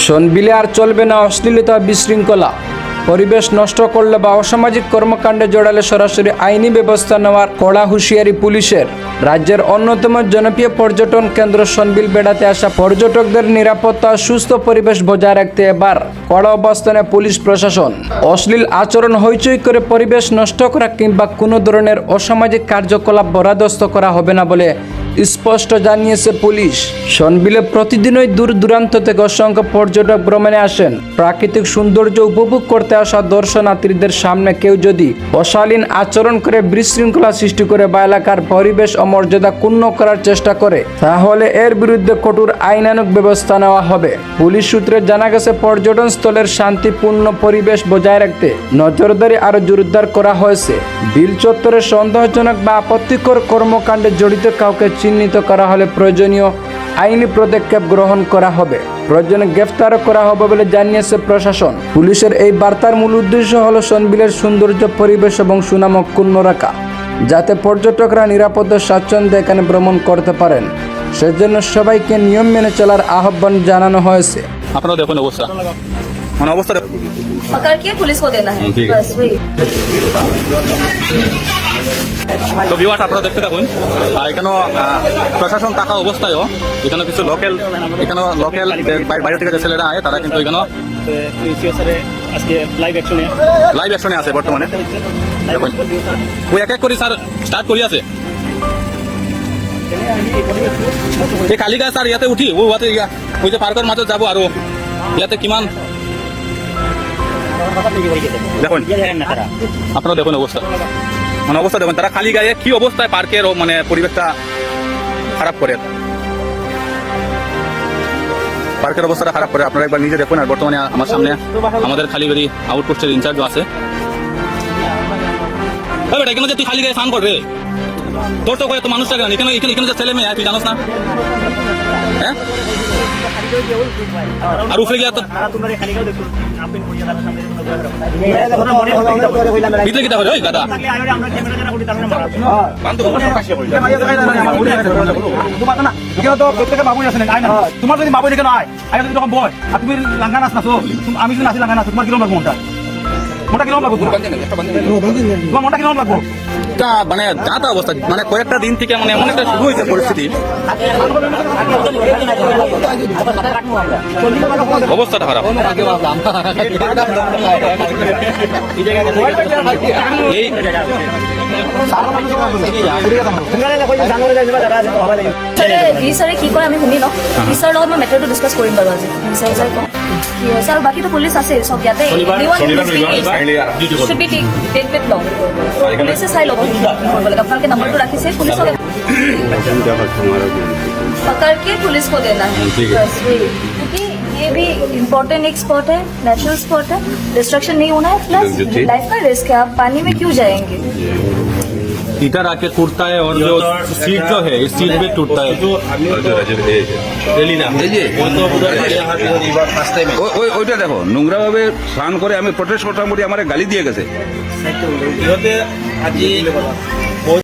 সনবিলে আর চলবে না অশ্লীলতা বিশৃঙ্খলা। পরিবেশ নষ্ট করলে বা অসামাজিক কর্মকাণ্ডে জড়ালে সরাসরি আইনি ব্যবস্থা নেওয়ার কড়া হুঁশিয়ারি পুলিশের। রাজ্যের অন্যতম জনপ্রিয় পর্যটন কেন্দ্র সনবিল বেড়াতে আসা পর্যটকদের নিরাপত্তা ও সুস্থ পরিবেশ বজায় রাখতে এবার কড়া অবস্থানে পুলিশ প্রশাসন। অশ্লীল আচরণ হইচই করে পরিবেশ নষ্ট করা কিংবা কোনো ধরনের অসামাজিক কার্যকলাপ বরদাস্ত করা হবে না বলে স্পষ্ট জানিয়েছে পুলিশ। সনবিলে প্রতিদিনই দূর দূরান্ত থেকে অসংখ্য পর্যটক ভ্রমণে আসেন। প্রাকৃতিক সৌন্দর্য উপভোগ করতে আসা দর্শনার্থীদের সামনে কেউ যদি অশালীন আচরণ করে বিশৃঙ্খলা সৃষ্টি করে বা এলাকার পরিবেশ ও মর্যাদা ক্ষুণ্ণ করার চেষ্টা করে তাহলে এর বিরুদ্ধে কঠোর আইনানুগ ব্যবস্থা নেওয়া হবে। পুলিশ সূত্রে জানা গেছে পর্যটন স্থলের শান্তিপূর্ণ পরিবেশ বজায় রাখতে নজরদারি আরো জোরদার করা হয়েছে। বিল চত্বরে সন্দেহজনক বা আপত্তিকর কর্মকাণ্ডে জড়িত কাউকে চিহ্নিত করা হলে প্রয়োজনীয় আইনি পদক্ষেপ গ্রহণ করা হবে, প্রয়োজনে গ্রেফতারও করা হবে বলে জানিয়েছে প্রশাসন। পুলিশের এই বার্তার মূল উদ্দেশ্য হলো সনবিলের সৌন্দর্য, পরিবেশ এবং সুনাম অক্ষুণ্ণ রাখা, যাতে পর্যটকরা নিরাপদ ও স্বাচ্ছন্দ্যে এখানে ভ্রমণ করতে পারেন। সেজন্য সবাইকে নিয়ম মেনে চলার আহ্বান জানানো হয়েছে। আপনারা দেখুন অবস্থা, মানে অবস্থা पकड़ के पुलिस को देना है, बस वही। তো ভিউয়ার্স আপনারা দেখতে থাকুন। এখানে প্রশাসন থাকা অবস্থায়ও এখানে কিছু লোকাল বাইরে থেকে যে ছেলেরা আয় তারা কিন্তু এখানে লাইভ অ্যাকশনে আছে বর্তমানে। দেখুন ওই এক এক করে স্যার স্টার্ট করি আছে এই খালি গাছ আর ইয়াতে উঠি ওই যে পার্কের মাঝে যাবো আরো ইয়াতে কিমান দেখুন আপনারা দেখুন অবস্থা, মানে অবস্থা দেখুন তারা খালি গায়ে কি অবস্থায় পার্কের মানে পরিবেশটা খারাপ করে, পার্কের অবস্থাটা খারাপ করে। আপনারা একবার নিজে দেখুন। আর বর্তমানে আমার সামনে আমাদের খালিবাড়ি আউটপোস্টের ইনচার্জও আছে। বেটা এখানে যে তুই খালি গায়ে স্নান করবে তোর তো কয়েক মানুষ থাকে না এখানে এখানে এখানে যে ছেলে মেয়ে তুই জানোস না? হ্যাঁ আর উপরে গিয়া তো ভিতরে কি তাহলে ওই দাদা তোমার যদি বাবু কেন আয় তুমি যখন বয় আর তুমি লাঙ্গা নাচ নাচো, আমি যদি নাচি লাঙ্গা নাচ তোমার কিরম লাগবো? মোটা কিরম লাগবো? তোমার মোটা কিরম লাগবো? মানে যাতা অবস্থা, মানে কয়েকটা দিন থেকে মানে এমন একটা শুরু হয়েছে পরিস্থিতি, অবস্থাটা খারাপ। এই বিচাৰে কি কয় আমি শুনি লওঁ। বিচাৰৰ লগত মই মেটাৰটো ডিছকাছ কৰিম বাৰু আজি। বিচাৰ কওঁ কি হৈছে আৰু বাকীটো পুলিচ আছে চব ইয়াতে। পুলিচে চাই ল'ব কি কৰিব লাগে। আপোনালোকে নম্বৰটো ৰাখিছে পুলিচক पकड़ के पुलिस को देना है, बस वही। क्योंकि ये भी इम्पोर्टेंट एक स्पॉट है, नेचुरल स्पॉट है, डिस्ट्रक्शन नहीं होना है, प्लस लाइफ का रिस्क है। आप पानी में क्यों जाएंगे? इधर आके टूटता है और जो सीट जो है इस सीट पे टूटता है। ওইটা দেখো নোংরা ভাবে স্নান করে আমি প্রটেস্ট করতাম বলে আমার গালি দিয়ে গেছে।